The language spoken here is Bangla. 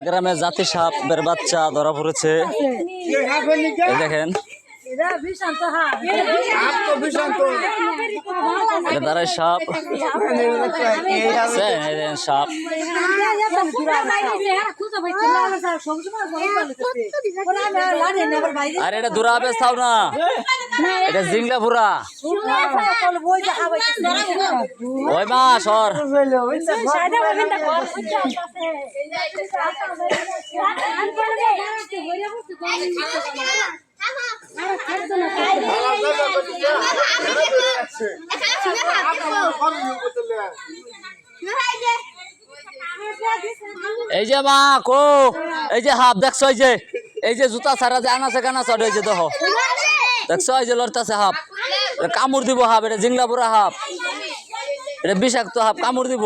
গ্রামে জাতি সাপের বাচ্চা ধরা পড়েছে। এই দেখেন দাঁড়ায় সাপ, সাপ আর এটা দুরাবে চাও না, এটা জিংলা পুরা ওই মা সর। এই যে মা কো এই যে হাফ দেখছো, এই যে জুতা ছাড়া যে আনাছে কানা চড়, এই যে দেখো দেখছো, এই যে লড়তাছে হাফ, কামড় দিব হাফ, এটা জিংলা পুরা হাফ, এটা বিষাক্ত হাফ, কামড় দিব।